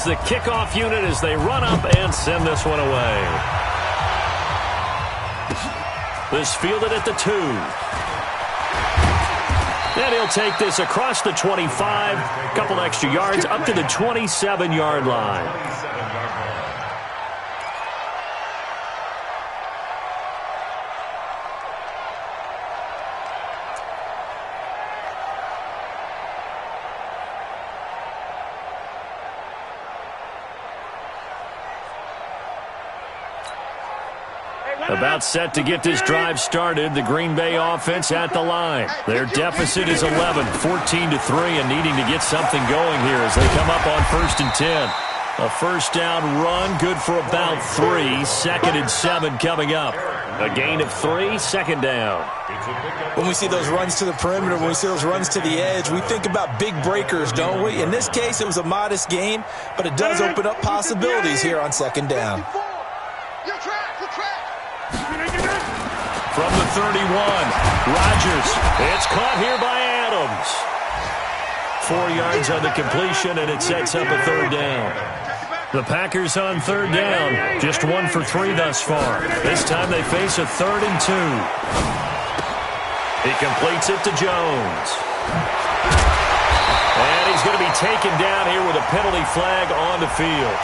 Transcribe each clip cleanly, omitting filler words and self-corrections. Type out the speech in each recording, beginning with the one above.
The kickoff unit as they run up and send this one away. This fielded at the 2. And he'll take this across the 25, a couple extra yards, up to the 27-yard line. About set to get this drive started. The Green Bay offense at the line. Their deficit is 11, 14-3, and needing to get something going here as they come up on 1st and 10. A first down run, good for about 3. 2nd and 7 coming up. A gain of 3, 2nd down. When we see those runs to the perimeter, when we see those runs to the edge, we think about big breakers, don't we? In this case, it was a modest gain, but it does open up possibilities here on 2nd down. From the 31, Rodgers. It's caught here by Adams. 4 yards on the completion, and it sets up a 3rd down. The Packers on 3rd down. Just 1 for 3 thus far. This time they face a 3rd and 2. He completes it to Jones. And he's going to be taken down here with a penalty flag on the field.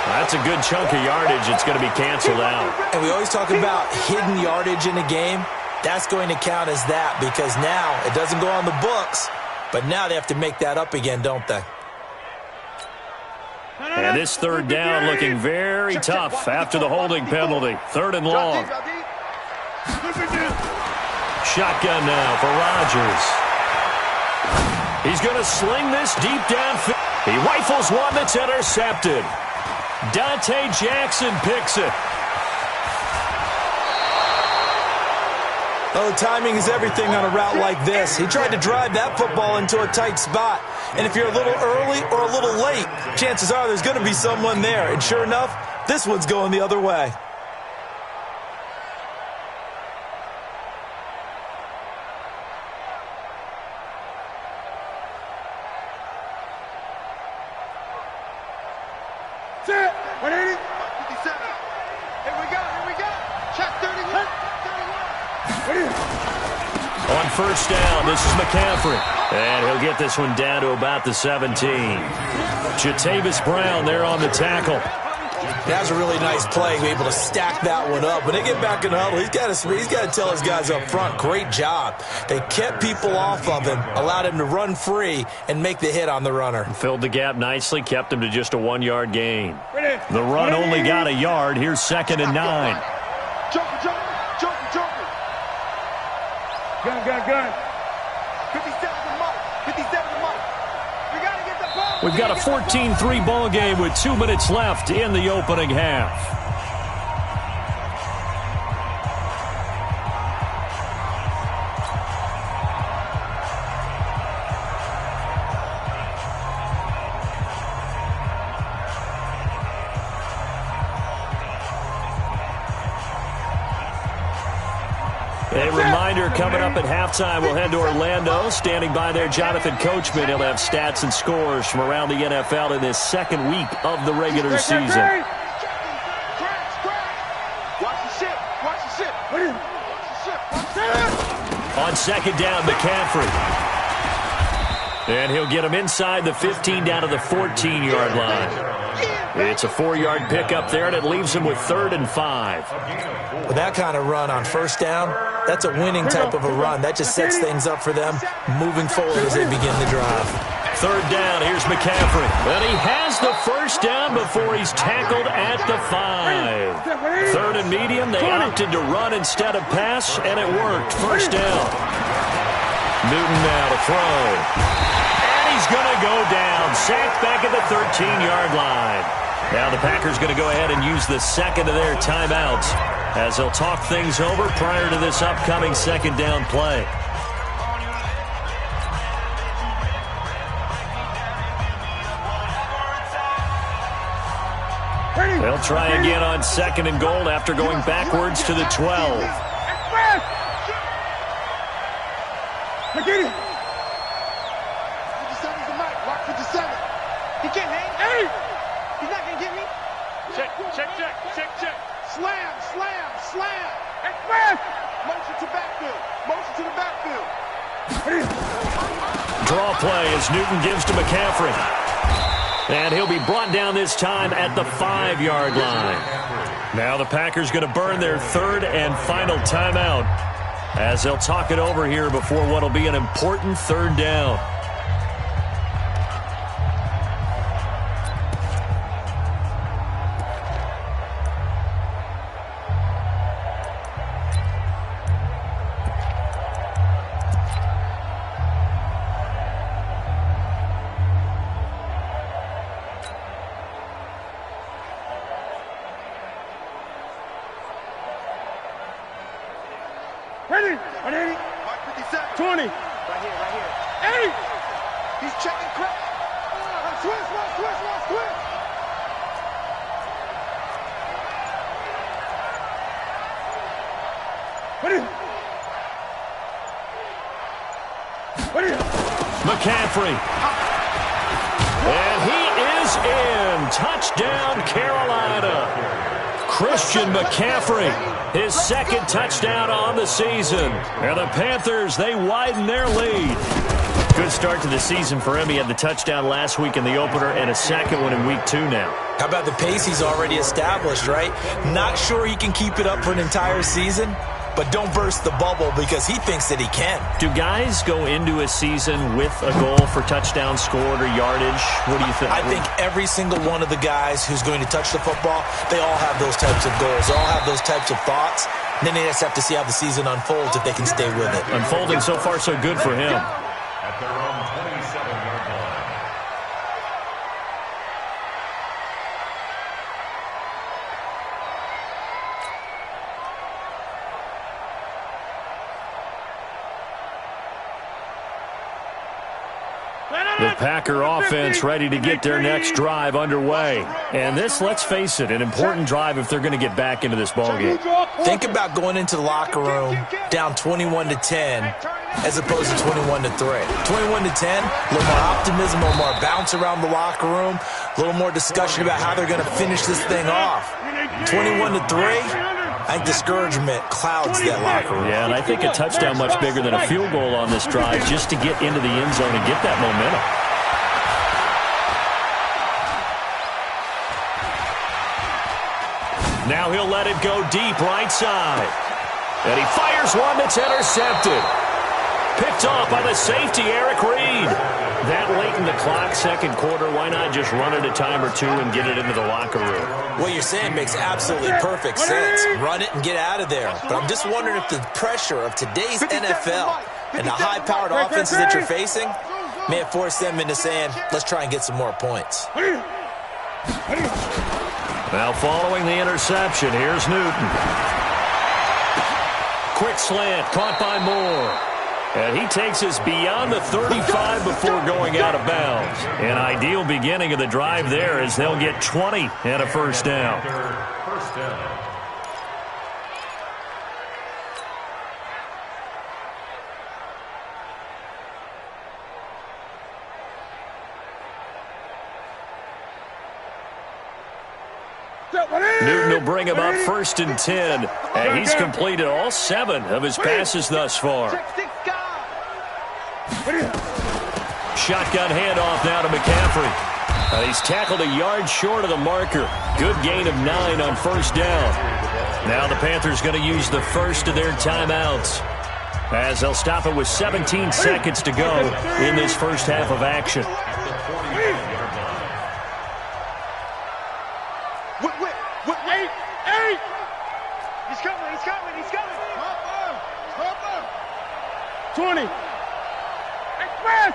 That's a good chunk of yardage. It's going to be canceled out. And we always talk about hidden yardage in a game. That's going to count as that because now it doesn't go on the books, but now they have to make that up again, don't they? And this 3rd down looking very tough after the holding penalty. 3rd and long. Shotgun now for Rodgers. He's going to sling this deep downfield. He rifles one that's intercepted. Dante Jackson picks it. Oh, timing is everything on a route like this. He tried to drive that football into a tight spot. And if you're a little early or a little late, chances are there's going to be someone there. And sure enough, this one's going the other way. On 1st down, this is McCaffrey. And he'll get this one down to about the 17. Jatavis Brown there on the tackle. That was a really nice play, be able to stack that one up. When they get back in the huddle, he's got to tell his guys up front, great job. They kept people off of him, allowed him to run free, and make the hit on the runner. Filled the gap nicely, kept him to just a 1-yard gain. The run only got a yard. Here's 2nd and 9. Gun. 57 to Mike. 57 to Mike. We got to get the ball. We've got a 14-3 ball game with 2 minutes left in the opening half. A reminder coming up at halftime, we'll head to Orlando. Standing by there, Jonathan Coachman. He'll have stats and scores from around the NFL in this 2nd week of the regular season. On 2nd down, McCaffrey. And he'll get him inside the 15 down to the 14-yard line. It's a 4-yard pickup there, and it leaves him with 3rd and 5. With that kind of run on 1st down, that's a winning type of a run. That just sets things up for them moving forward as they begin the drive. 3rd down, here's McCaffrey. And he has the 1st down before he's tackled at the 5. 3rd and medium, they opted to run instead of pass, and it worked. 1st down. Newton now to throw. And he's going to go down. Sacked back at the 13-yard line. Now the Packers going to go ahead and use the 2nd of their timeouts as they'll talk things over prior to this upcoming 2nd down play. They'll try again on 2nd and goal after going backwards to the 12. Get it. 57 to Mike. Lock 57. He can't hang. Hey! Check, check, check, check. Slam, slam, slam. Express. Motion to backfield. Motion to the backfield. Draw play as Newton gives to McCaffrey. And he'll be brought down this time at the 5-yard line. Now the Packers going to burn their third and final timeout as they'll talk it over here before what will be an important third down. Ready? 20. Right here. 8. He's checking crap. Switch. Ready? McCaffrey. And he is in. Touchdown, Carolina. Christian McCaffrey, his second touchdown on the season. And the Panthers, they widen their lead. Good start to the season for him. He had the touchdown last week in the opener and a second one in week 2 now. How about the pace he's already established, right? Not sure he can keep it up for an entire season, but don't burst the bubble because he thinks that he can. Do guys go into a season with a goal for touchdown scored or yardage? What do you think? I think every single one of the guys who's going to touch the football, they all have those types of goals. They all have those types of thoughts. And then they just have to see how the season unfolds if they can stay with it. Unfolding so far so good for him. At their own 27-yard line. The Packer offense ready to get their next drive underway. And this, let's face it, an important drive if they're going to get back into this ballgame. Think about going into the locker room down 21-10 as opposed to 21-3. 21-10, a little more optimism, a little more bounce around the locker room, a little more discussion about how they're going to finish this thing off. 21-3. I think discouragement clouds that locker room. Yeah, and I think a touchdown much bigger than a field goal on this drive just to get into the end zone and get that momentum. Now he'll let it go deep right side. And he fires one that's intercepted. Picked off by the safety, Eric Reed. That late in the clock, second quarter, why not just run it a time or two and get it into the locker room? What you're saying makes absolutely perfect sense. Run it and get out of there. But I'm just wondering if the pressure of today's NFL and the high-powered offenses that you're facing may have forced them into saying, let's try and get some more points. Now following the interception, here's Newton. Quick slant, caught by Moore. And he takes us beyond the 35 before going out of bounds. An ideal beginning of the drive there as they'll get 20 and a first down. First down. Newton will bring him up 1st and 10. And he's completed all 7 of his passes thus far. Shotgun handoff now to McCaffrey. He's tackled a yard short of the marker. Good gain of 9 on first down. Now the Panthers going to use the first of their timeouts as they'll stop it with 17 seconds to go in this first half of action. He's coming. 20. Express!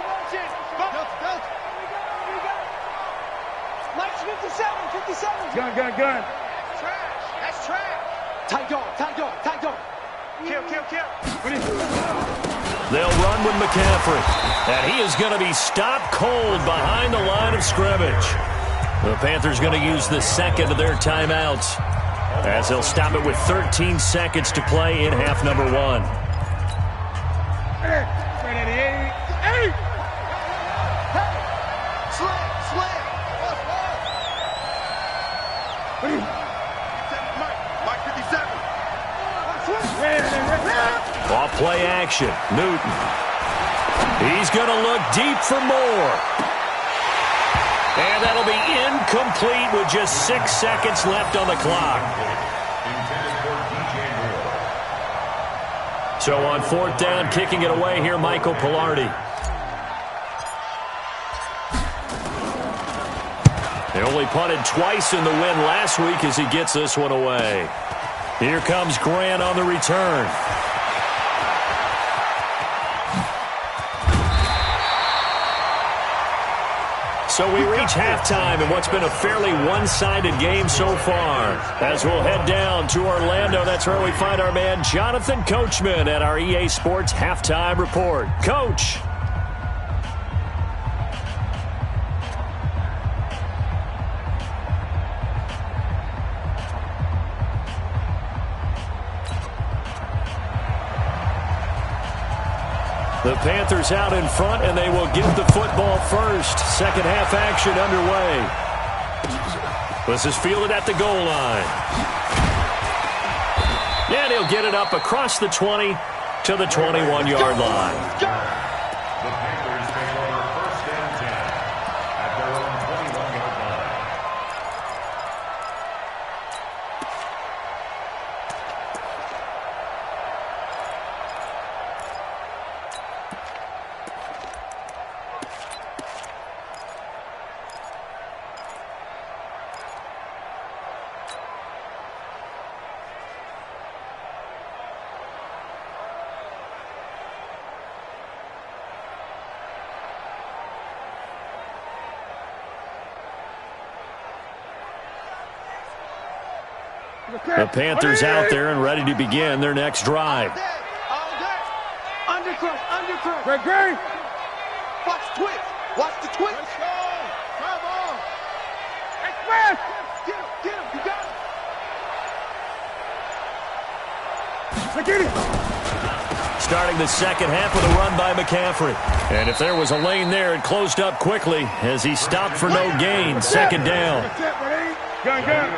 Motion. Lights 57. Gun. That's trash. Tight dog. Kill. They'll run with McCaffrey. And he is going to be stopped cold behind the line of scrimmage. The Panthers going to use the second of their timeouts as they'll stop it with 13 seconds to play in half number 1. Off play action. Newton. He's going to look deep for more. And that'll be incomplete with just 6 seconds left on the clock. So on 4th down, kicking it away here, Michael Pilardi. They only punted twice in the win last week as he gets this one away. Here comes Grant on the return. So we reach halftime in what's been a fairly one-sided game so far. As we'll head down to Orlando, that's where we find our man Jonathan Coachman at our EA Sports Halftime Report. Coach. The Panthers out in front, and they will get the football first. Second half action underway. This is fielded at the goal line. And he'll get it up across the 20 to the 21-yard line. The Panthers take over 1st and 10 at their own 21-yard line. The Panthers out there and ready to begin their next drive. All day. Undercut, undercut. Great. Watch the twitch. Watch the twitch. Let's go. Come on. Express. Get him, you got him. Let's get it. Starting the second half with a run by McCaffrey. And if there was a lane there, it closed up quickly as he stopped for no gain. Second down. Gun. Great.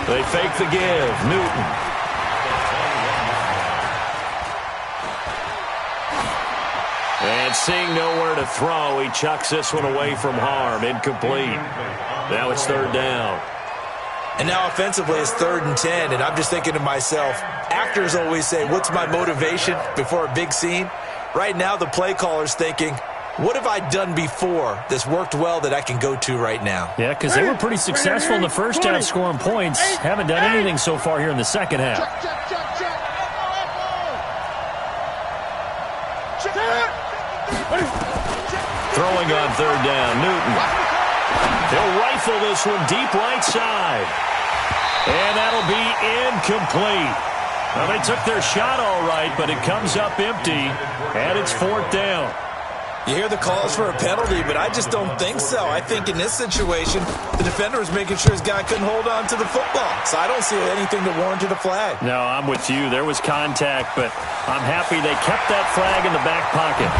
They fake the give. Newton. And seeing nowhere to throw, he chucks this one away from harm. Incomplete. Now it's 3rd down. And now offensively it's 3rd and 10, and I'm just thinking to myself, actors always say, what's my motivation before a big scene? Right now the play caller's thinking, what have I done before that's worked well that I can go to right now? Yeah, because they were pretty successful in the first half scoring points. Haven't done anything so far here in the second half. Throwing on 3rd down, Newton. He'll rifle this one deep right side. And that'll be incomplete. Well, they took their shot all right, but it comes up empty, and it's 4th down. You hear the calls for a penalty, but I just don't think so. I think in this situation, the defender was making sure his guy couldn't hold on to the football. So I don't see anything that warranted a flag. No, I'm with you. There was contact, but I'm happy they kept that flag in the back pocket.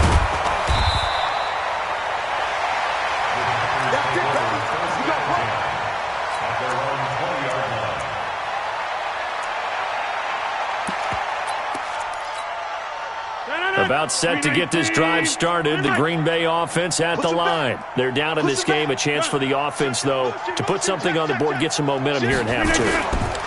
About set to get this drive started, the Green Bay offense at the line. They're down in this game. A chance for the offense, though, to put something on the board, get some momentum here in half 2.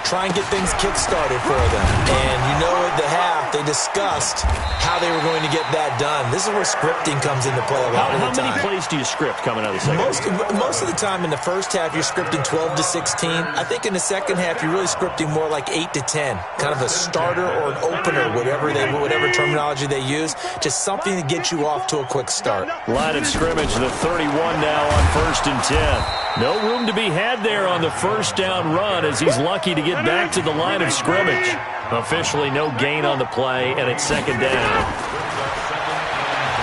Try and get things kick-started for them. And you know at the half, they discussed how they were going to get that done. This is where scripting comes into play a lot of the time. How many plays do you script coming out of the second half? Most of the time in the first half, you're scripting 12 to 16. I think in the second half, you're really scripting more like 8 to 10. Kind of a starter or an opener, whatever terminology they use. Just something to get you off to a quick start. Line of scrimmage, the 31 now on 1st and 10. No room to be had there on the 1st down run as he's lucky to get back to the line of scrimmage. Officially no gain on the play, and it's 2nd down.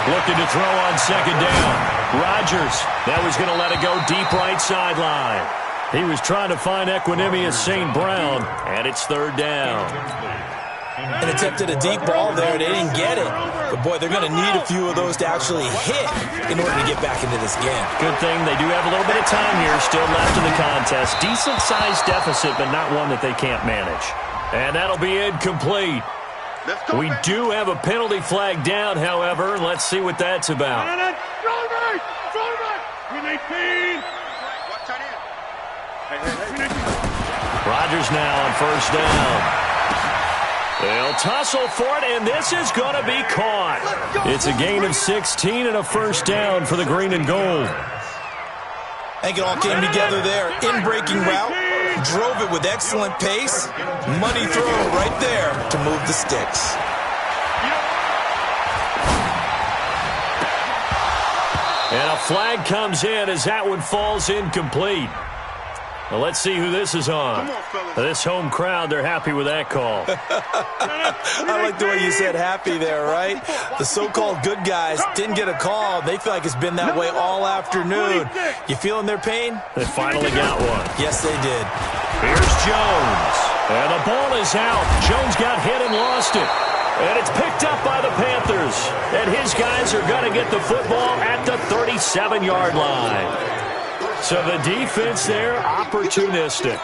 Looking to throw on 2nd down. Rodgers, that was going to let it go deep right sideline. He was trying to find Equanimous St. Brown, and it's 3rd down. and attempted a deep ball there. They didn't get it. But, boy, they're going to need a few of those to actually hit in order to get back into this game. Good thing they do have a little bit of time here still left in the contest. Decent-sized deficit, but not one that they can't manage. And that'll be incomplete. We do have a penalty flag down, however. Let's see what that's about. Rodgers now on first down. They'll tussle for it, and this is going to be caught. It's a gain of 16 and a first down for the green and gold. I think it all came together there. In-breaking route, drove it with excellent pace. Money throw right there to move the sticks. And a flag comes in as that one falls incomplete. Well, let's see who this is on. This home crowd, they're happy with that call. I like the way you said happy there, right? The so-called good guys didn't get a call. They feel like it's been that way all afternoon. You feeling their pain? They finally got one. Yes, they did. Here's Jones. And the ball is out. Jones got hit and lost it. And it's picked up by the Panthers. And his guys are going to get the football at the 37-yard line. So the defense there, opportunistic.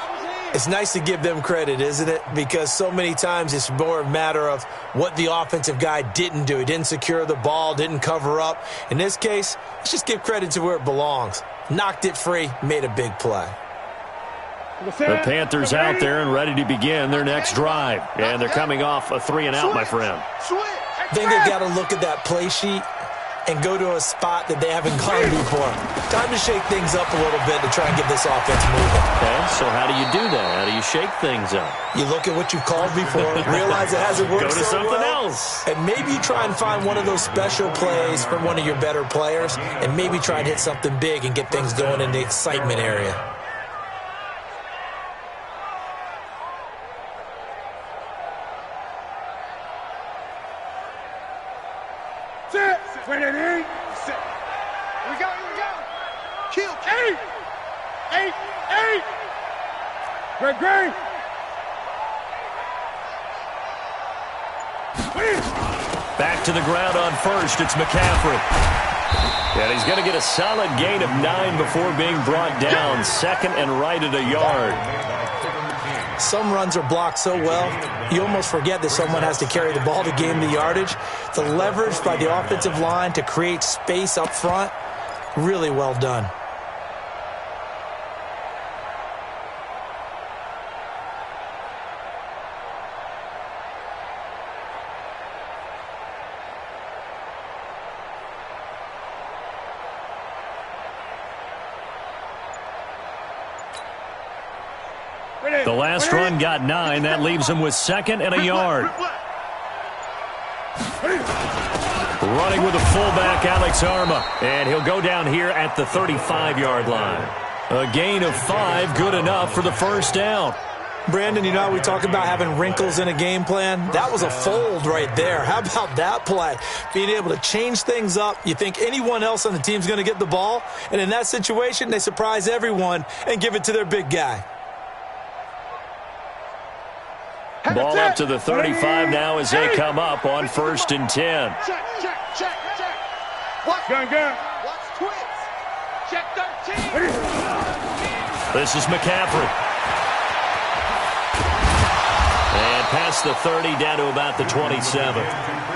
It's nice to give them credit, isn't it? Because so many times it's more a matter of what the offensive guy didn't do. He didn't secure the ball, didn't cover up. In this case, let's just give credit to where it belongs. Knocked it free, made a big play. The Panthers out there and ready to begin their next drive. And they're coming off a 3-and-out, my friend. I think they got to look at that play sheet and go to a spot that they haven't gone before. Time to shake things up a little bit to try and get this offense moving. Okay, so how do you do that? How do you shake things up? You look at what you've called before, realize it hasn't worked so well. Go to something else. And maybe you try and find one of those special plays from one of your better players, and maybe try and hit something big and get things going in the excitement area. Wait, 8. Here we go. Kill. 8. Great. Back to the ground on first. It's McCaffrey. And he's going to get a solid gain of 9 before being brought down. Second and right at a yard. Some runs are blocked so well, you almost forget that someone has to carry the ball to gain the yardage. The leverage by the offensive line to create space up front, really well done. The last run got 9. That leaves him with second and a yard. Running with the fullback, Alex Arma. And he'll go down here at the 35-yard line. A gain of 5, good enough for the first down. Brandon, you know how we talk about having wrinkles in a game plan? That was a fold right there. How about that play? Being able to change things up. You think anyone else on the team's going to get the ball? And in that situation, they surprise everyone and give it to their big guy. Ball up to the 35 now as they come up on first and 10. Check. Watch. Gun. Watch twins. Check 13. This is McCaffrey. And past the 30 down to about the 27.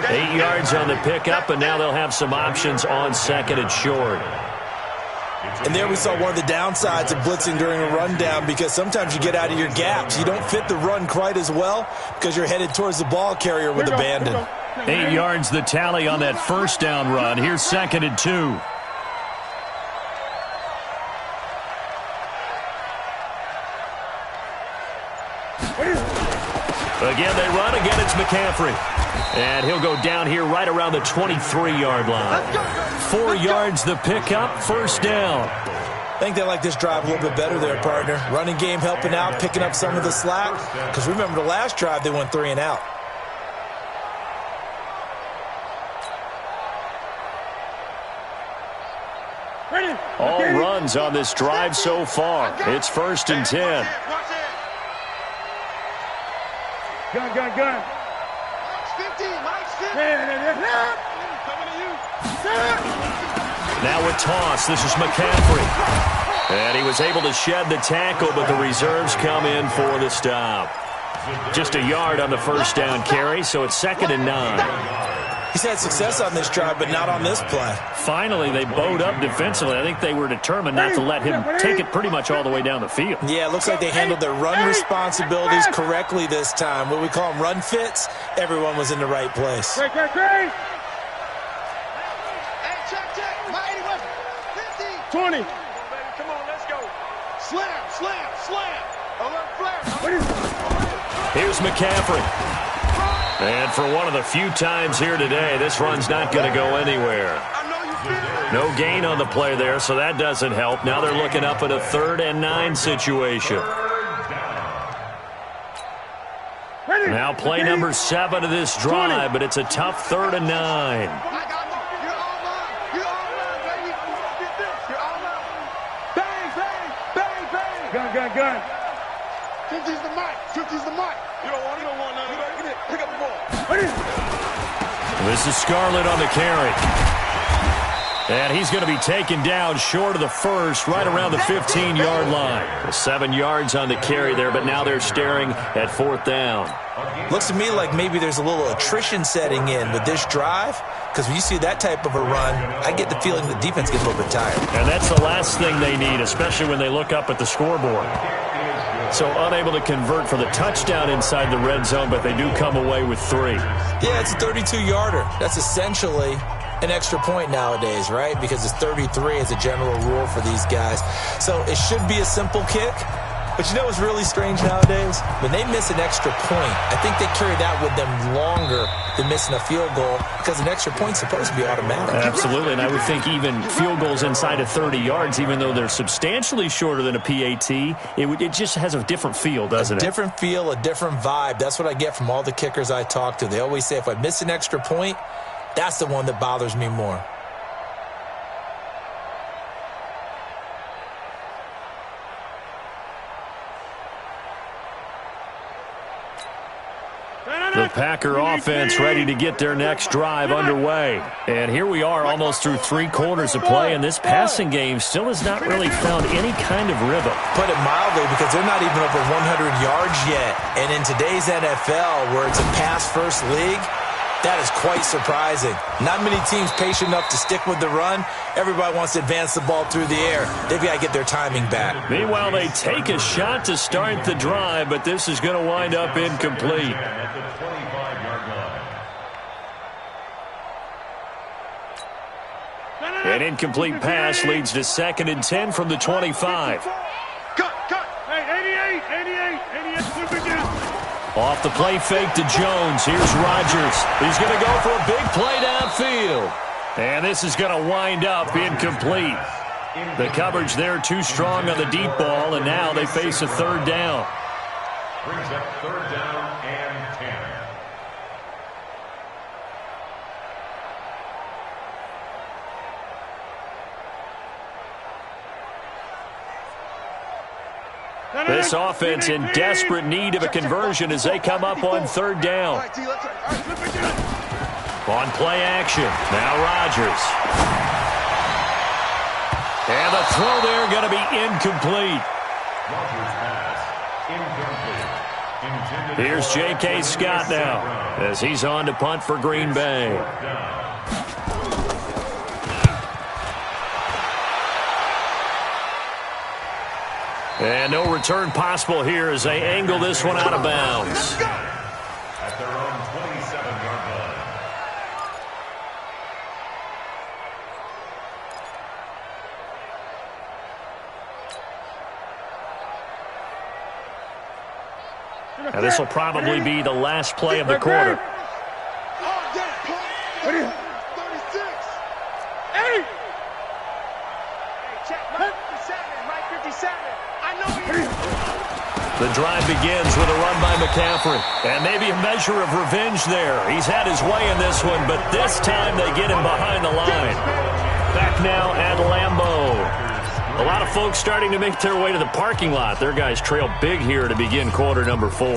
8 yards on the pickup, and now they'll have some options on second and short. And there we saw one of the downsides of blitzing during a rundown, because sometimes you get out of your gaps. You don't fit the run quite as well because you're headed towards the ball carrier with abandon. 8 yards the tally on that first down run. Here's second and 2. Again, they run. Again, it's McCaffrey. And he'll go down here right around the 23-yard line. 4 yards the pickup, first down. I think they like this drive a little bit better there, partner. Running game helping out, picking up some of the slack. Because remember, the last drive they went 3 and out. All runs on this drive so far. It's first and 10. Gun. Now with toss, this is McCaffrey. And he was able to shed the tackle, but the reserves come in for the stop. Just a yard on the first down carry, so it's 2nd and 9. He's had success on this drive, but not on this play. Finally, they bowed up defensively. I think they were determined not to let him take it pretty much all the way down the field. Yeah, it looks like they handled their run responsibilities correctly this time. What we call them run fits, everyone was in the right place. Great. Hey, check. My 81. 50. 20. Come on, let's go. Slam. Alert flare. Here's McCaffrey. And for one of the few times here today, this run's not going to go anywhere. No gain on the play there, so that doesn't help. Now they're looking up at a 3rd and 9 situation. Now play number 7 of this drive, but it's a tough 3rd and 9. Gun. 50's the mic. You don't want none. Get it. Pick up the ball. This is Scarlett on the carry. And he's going to be taken down short of the first, right around the 15-yard line. 7 yards on the carry there, but now they're staring at 4th down. Looks to me like maybe there's a little attrition setting in with this drive, because when you see that type of a run, I get the feeling the defense gets a little bit tired. And that's the last thing they need, especially when they look up at the scoreboard. So unable to convert for the touchdown inside the red zone, but they do come away with 3. Yeah, it's a 32-yarder. That's essentially an extra point nowadays, right? Because it's 33 as a general rule for these guys. So it should be a simple kick. But you know what's really strange nowadays? When they miss an extra point, I think they carry that with them longer than missing a field goal, because an extra point's supposed to be automatic. Absolutely, and I would think even field goals inside of 30 yards, even though they're substantially shorter than a PAT, it just has a different feel, doesn't it? A different feel, a different vibe. That's what I get from all the kickers I talk to. They always say if I miss an extra point, that's the one that bothers me more. The Packer offense ready to get their next drive underway. And here we are almost through 3 quarters of play, and this passing game still has not really found any kind of rhythm. Put it mildly, because they're not even over 100 yards yet. And in today's NFL, where it's a pass-first league, that is quite surprising. Not many teams patient enough to stick with the run. Everybody wants to advance the ball through the air. They've got to get their timing back. Meanwhile, they take a shot to start the drive, but this is going to wind up incomplete. An incomplete pass leads to 2nd and 10 from the 25. Cut. Hey, 88. Off the play fake to Jones. Here's Rodgers. He's going to go for a big play downfield. And this is going to wind up incomplete. The coverage there too strong on the deep ball, and now they face a 3rd down. Brings up 3rd down and 10. This offense in desperate need of a conversion as they come up on 3rd down. On play action, now Rodgers. And the throw there going to be incomplete. Here's J.K. Scott now as he's on to punt for Green Bay. And no return possible here as they angle this one out of bounds. At their own 27-yard line. And this will probably be the last play of the quarter. The drive begins with a run by McCaffrey. And maybe a measure of revenge there. He's had his way in this one, but this time they get him behind the line. Back now at Lambeau. A lot of folks starting to make their way to the parking lot. Their guys trail big here to begin quarter number 4.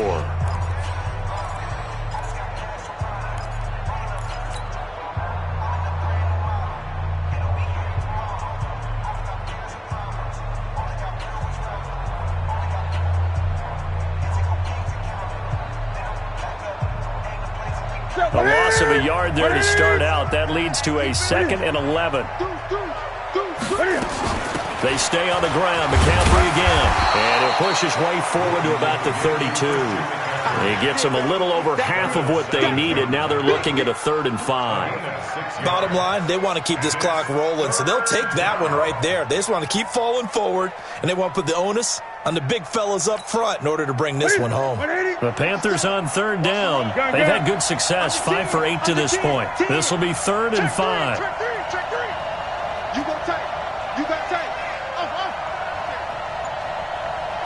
A loss of a yard there to start out. That leads to a 2nd and 11. They stay on the ground. McCaffrey again. And he'll push his way forward to about the 32. He gets them a little over half of what they needed. Now they're looking at a 3rd and 5. Bottom line, they want to keep this clock rolling, so they'll take that one right there. They just want to keep falling forward, and they want to put the onus on the big fellas up front in order to bring this one home. The Panthers on 3rd down. They've had good success, 5 for 8 to this point. This will be 3rd and 5. Check three. You go tight. You got tight.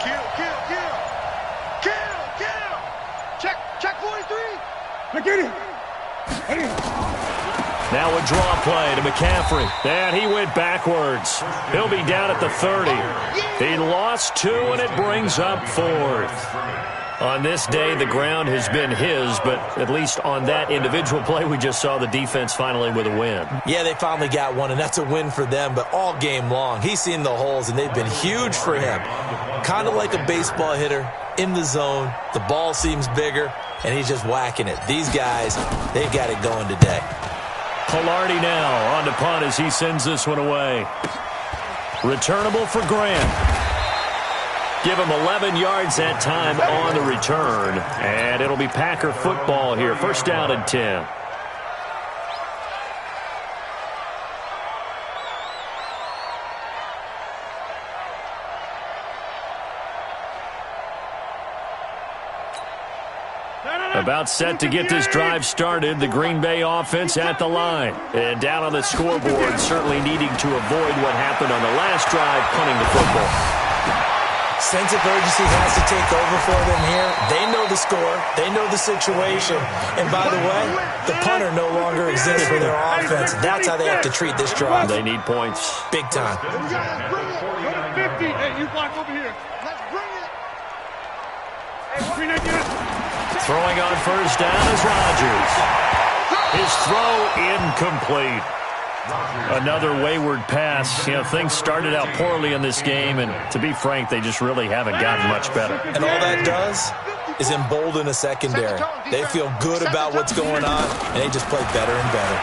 Kill. Check 43. Get him. Now a draw play to McCaffrey. And he went backwards. He'll be down at the 30. He lost 2, and it brings up 4th. On this day, the ground has been his, but at least on that individual play, we just saw the defense finally with a win. Yeah, they finally got one, and that's a win for them, but all game long, he's seen the holes, and they've been huge for him. Kind of like a baseball hitter in the zone. The ball seems bigger, and he's just whacking it. These guys, they've got it going today. Polardi now on to punt as he sends this one away. Returnable for Grant. Give him 11 yards that time on the return. And it'll be Packer football here. 1st down and 10. About set to get this drive started. The Green Bay offense at the line. And down on the scoreboard, certainly needing to avoid what happened on the last drive, punting the football. Sense of urgency has to take over for them here. They know the score. They know the situation. And by the way, the punter no longer exists for their offense. That's how they have to treat this drive. They need points. Big time. Let's bring it. Go to 50. Hey, you block over here. Let's bring it. Hey, bring it again. Throwing on 1st down is Rodgers. His throw incomplete. Another wayward pass. You know, things started out poorly in this game, and to be frank, they just really haven't gotten much better. And all that does is embolden a secondary. They feel good about what's going on, and they just play better and better.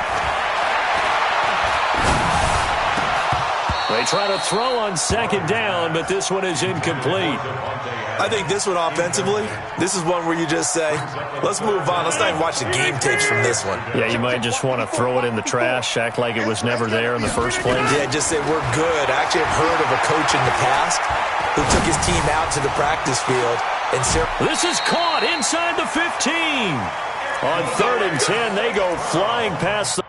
They try to throw on 2nd down, but this one is incomplete. I think this one offensively, this is one where you just say, let's move on. Let's not even watch the game tapes from this one. Yeah, you might just want to throw it in the trash, act like it was never there in the first place. Yeah, just say we're good. I actually have heard of a coach in the past who took his team out to the practice field. And this is caught inside the 15. On 3rd and 10, they go flying past the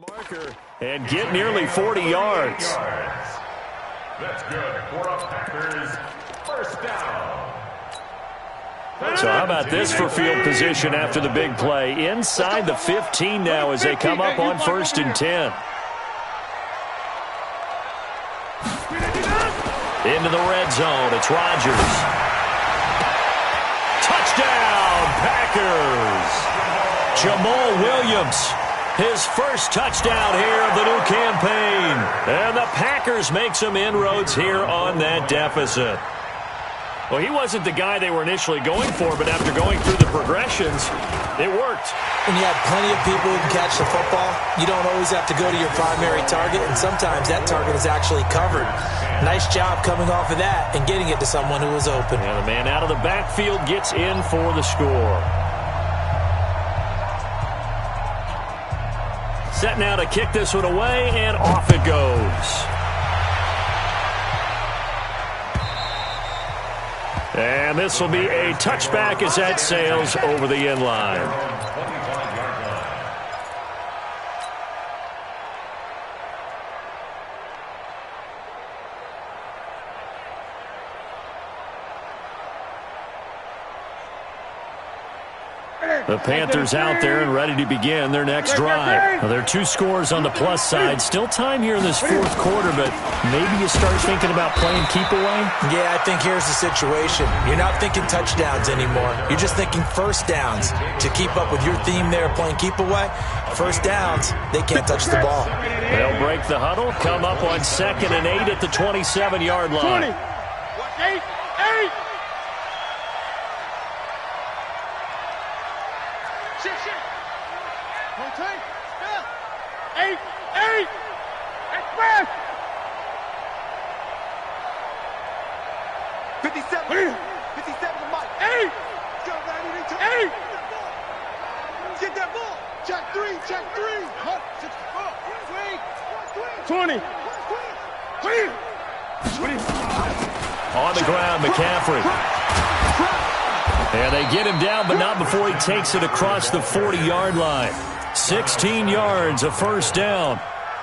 marker and get nearly 40 yards. That's good for a Packers 1st down. So how about this for field position after the big play? Inside the 15 now as they come up on 1st and 10. Into the red zone. It's Rodgers. Touchdown, Packers. Jamal Williams. His first touchdown here of the new campaign. And the Packers make some inroads here on that deficit. Well, he wasn't the guy they were initially going for, but after going through the progressions, it worked. When you have plenty of people who can catch the football, you don't always have to go to your primary target, and sometimes that target is actually covered. Nice job coming off of that and getting it to someone who was open. And the man out of the backfield gets in for the score. Set now to kick this one away, and off it goes. And this will be a touchback as that sails over the end line. The Panthers out there and ready to begin their next drive. Well, there are 2 scores on the plus side. Still time here in this fourth quarter, but maybe you start thinking about playing keep away? Yeah, I think here's the situation. You're not thinking touchdowns anymore. You're just thinking first downs. To keep up with your theme there, playing keep away, first downs, they can't touch the ball. They'll break the huddle, come up on 2nd and 8 at the 27-yard line. 20. 8. 8. Express. 57. 57 to Mike. 8. 8. Get that ball. Check 3. Check 3. 20. 20. On the ground, McCaffrey. And they get him down, but not before he takes it across the 40-yard line. 16 yards, a first down.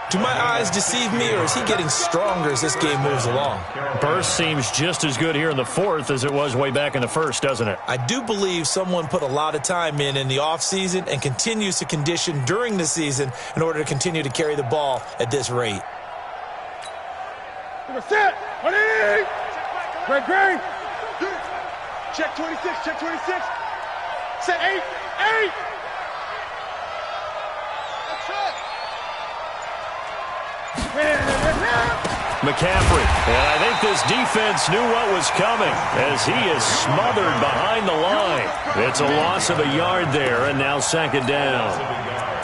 Do my eyes deceive me, or is he getting stronger as this game moves along? Burst seems just as good here in the fourth as it was way back in the first, doesn't it? I do believe someone put a lot of time in the offseason and continues to condition during the season in order to continue to carry the ball at this rate. Set. Great. Check 26. Check 26. Set 8. 8. McCaffrey, and I think this defense knew what was coming as he is smothered behind the line. It's a loss of a yard there, and now 2nd down.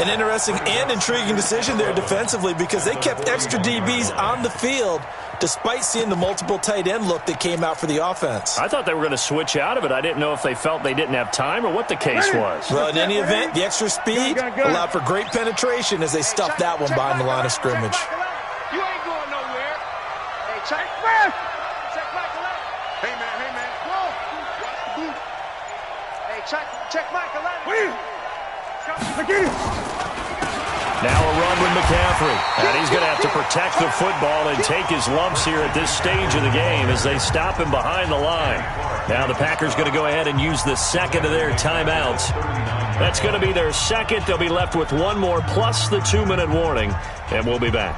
An interesting and intriguing decision there defensively because they kept extra DBs on the field despite seeing the multiple tight end look that came out for the offense. I thought they were going to switch out of it. I didn't know if they felt they didn't have time or what the case was. Well, in any event, the extra speed allowed for great penetration as they stuffed that one behind the line of scrimmage. You ain't going nowhere. Hey, check Mike. Check Mike. Hey, man. Whoa. Watch the boot. Hey, check Mike. Now a run with McCaffrey. And he's going to have to protect the football and take his lumps here at this stage of the game as they stop him behind the line. Now the Packers going to go ahead and use the second of their timeouts. That's going to be their second. They'll be left with one more plus the 2-minute warning. And we'll be back.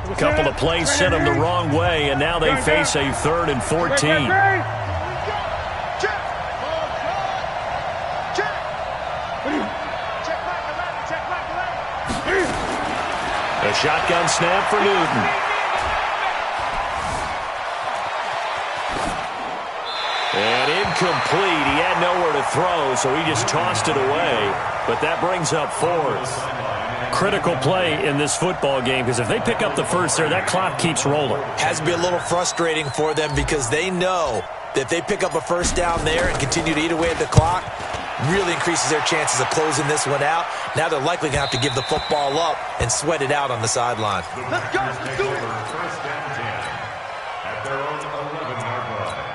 A couple of plays sent them the wrong way, and now they face a 3rd and 14. A shotgun snap for Newton. And incomplete. He had nowhere to throw, so he just tossed it away. But that brings up 4th. Critical play in this football game because if they pick up the first there, that clock keeps rolling. Has to be a little frustrating for them because they know that if they pick up a first down there and continue to eat away at the clock, really increases their chances of closing this one out. Now they're likely going to have to give the football up and sweat it out on the sideline. Let's go. Let's do it. First down 10 at their own 11-yard line.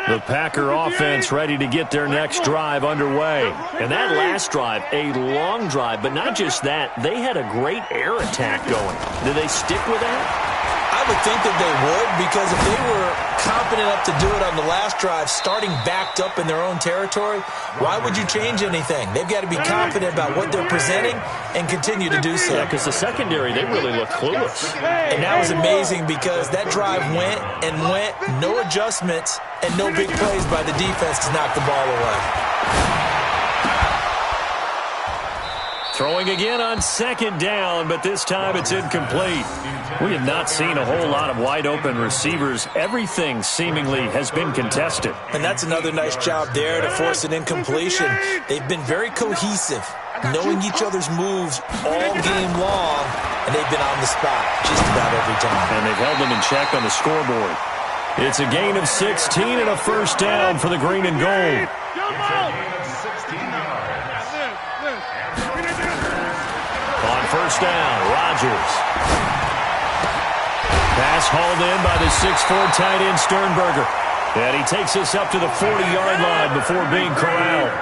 The Packer offense ready to get their next drive underway. And that last drive, a long drive, but not just that. They had a great air attack going. Did they stick with that? I would think that they would because if they were confident enough to do it on the last drive, starting backed up in their own territory, why would you change anything? They've got to be confident about what they're presenting and continue to do so. Yeah, because the secondary, they really look clueless. And that was amazing because that drive went, no adjustments, and no big plays by the defense to knock the ball away. Throwing again on 2nd down, but this time it's incomplete. We have not seen a whole lot of wide-open receivers. Everything seemingly has been contested. And that's another nice job there to force an incompletion. They've been very cohesive, knowing each other's moves all game long, and they've been on the spot just about every time. And they've held them in check on the scoreboard. It's a gain of 16 and a first down for the green and gold. On first down, Rodgers. Pass hauled in by the 6'4" tight end Sternberger. And he takes us up to the 40-yard line before being corralled.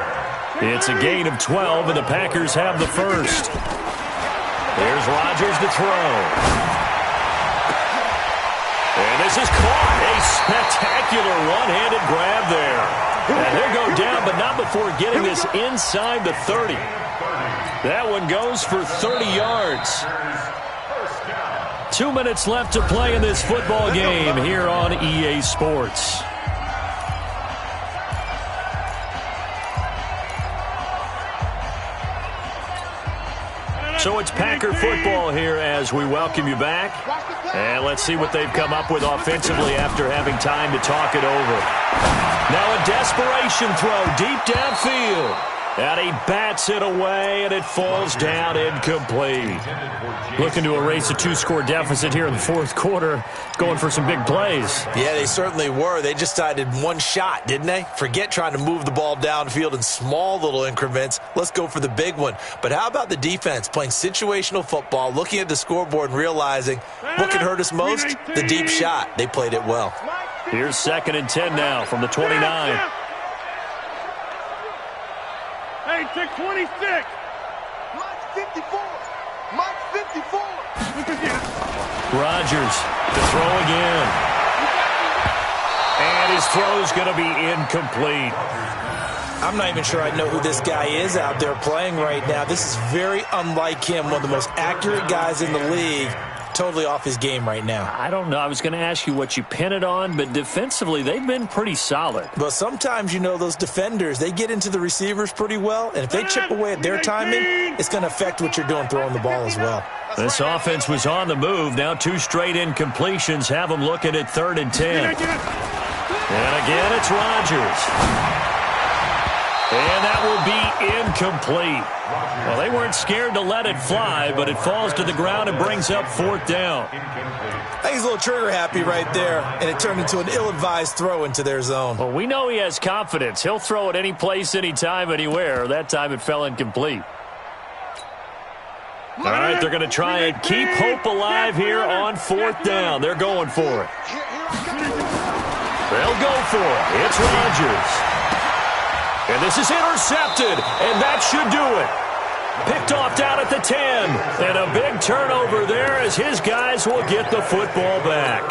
It's a gain of 12, and the Packers have the first. There's Rodgers to throw. And this is caught. A spectacular one-handed grab there. And he'll go down, but not before getting this inside the 30. That one goes for 30 yards. 2 minutes left to play in this football game here on EA Sports. So it's Packer football here as we welcome you back. And let's see what they've come up with offensively after having time to talk it over. Now a desperation throw deep downfield. And he bats it away, and it falls down incomplete. Looking to erase a 2-score deficit here in the fourth quarter, going for some big plays. Yeah, they certainly were. They just decided one shot, didn't they? Forget trying to move the ball downfield in small little increments. Let's go for the big one. But how about the defense playing situational football, looking at the scoreboard and realizing what can hurt us most? The deep shot. They played it well. Here's 2nd and 10 now from the 29. Hey, take 26. Mike's 54. Mike's 54. Rodgers to throw again. And his throw's going to be incomplete. I'm not even sure I know who this guy is out there playing right now. This is very unlike him, one of the most accurate guys in the league. Totally off his game right now. I don't know. I was going to ask you what you pin it on, but defensively, they've been pretty solid. But sometimes, you know, those defenders, they get into the receivers pretty well, and if they chip away at their timing, it's going to affect what you're doing throwing the ball as well. This offense was on the move. Now 2 straight incompletions have them looking at 3rd and 10. And again, it's Rodgers. And that will be incomplete. Well, they weren't scared to let it fly, but it falls to the ground and brings up 4th down. I think he's a little trigger happy right there, and it turned into an ill-advised throw into their zone. Well, we know he has confidence. He'll throw it any place, anytime, anywhere. That time it fell incomplete. All right, they're going to try and keep hope alive here on 4th down. They're going for it. They'll go for it. It's Rodgers. And this is intercepted, and that should do it. Picked off down at the 10. And a big turnover there as his guys will get the football back.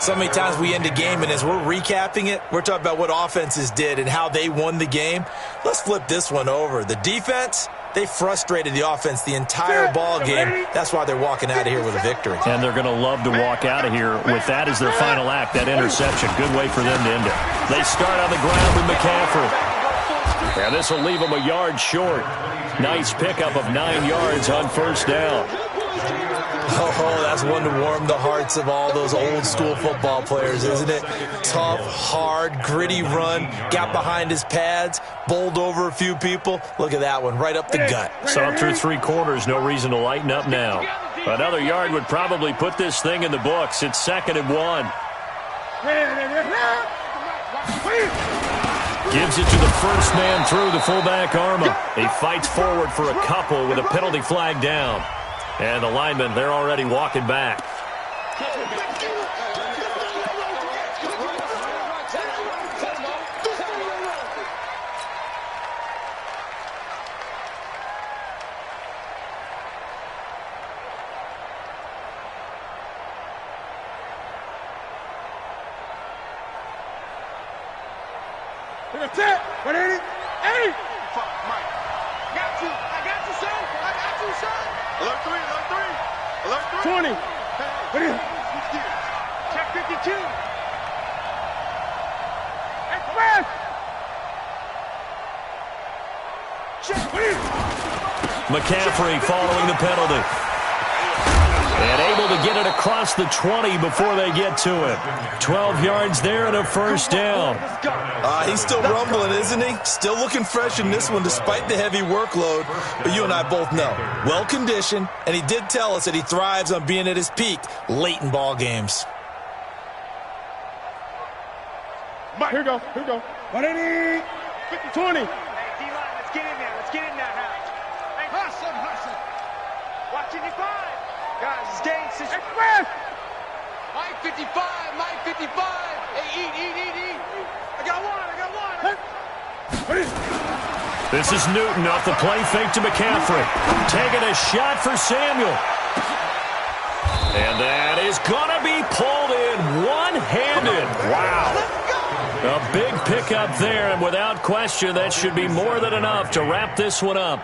So many times we end a game, and as we're recapping it, we're talking about what offenses did and how they won the game. Let's flip this one over. The defense, they frustrated the offense the entire ball game. That's why they're walking out of here with a victory. And they're going to love to walk out of here with that as their final act, that interception. Good way for them to end it. They start on the ground with McCaffrey. And this will leave them a yard short. Nice pickup of 9 yards on 1st down. Oh, that's one to warm the hearts of all those old-school football players, isn't it? Tough, hard, gritty run, got behind his pads, bowled over a few people. Look at that one, right up the gut. Saw through 3 quarters, no reason to lighten up now. Another yard would probably put this thing in the books. It's 2nd and 1. Gives it to the first man through, the fullback Arma. He fights forward for a couple with a penalty flag down. And the linemen, they're already walking back. That's it. What is it? Hey! Fuck, Mike. I got you, son. I got you, son. Alert 3, alert 3. Alert 3. 20. What is it? Check 52. Express! Check. McCaffrey following the penalty. And able to get it across the 20 before they get to it. 12 yards there and a first down. He's still rumbling, isn't he? Still looking fresh in this one despite the heavy workload. But you and I both know, well-conditioned, and he did tell us that he thrives on being at his peak late in ball games. Here we go. Here we go. 180. 20. Hey, D-line, let's get in there. Let's get in there now. Hey, hustle. Watching your 5. Guys, it's game. Express! Mike 55. Hey, eat. I got one. This is Newton off the play fake to McCaffrey. Taking a shot for Samuel. And that is going to be pulled in one-handed. Wow. A big pickup there, and without question, that should be more than enough to wrap this one up.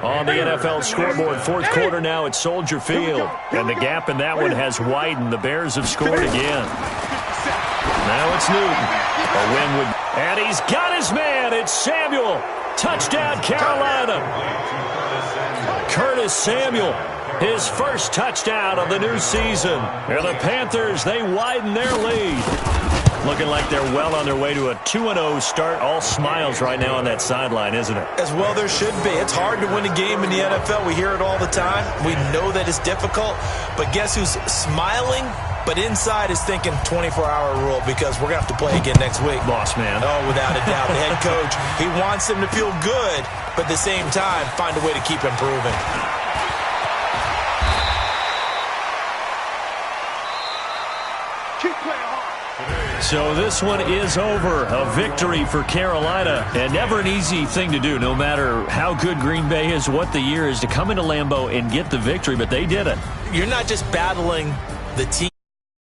On the NFL scoreboard, fourth quarter now at Soldier Field. And the gap in that one has widened. The Bears have scored again. Now it's Newton. A win would... And he's got his man. It's Samuel. Touchdown, Carolina. Curtis Samuel. His first touchdown of the new season. And the Panthers, they widen their lead. Looking like they're well on their way to a 2-0 start. All smiles right now on that sideline, isn't it? As well there should be. It's hard to win a game in the NFL. We hear it all the time. We know that it's difficult. But guess who's smiling? But inside is thinking 24-hour rule because we're going to have to play again next week. Boss man. Oh, without a doubt. The head coach, he wants them to feel good, but at the same time, find a way to keep improving. Keep playing hard. So this one is over. A victory for Carolina. And never an easy thing to do, no matter how good Green Bay is, what the year is, to come into Lambeau and get the victory. But they did it. You're not just battling the team.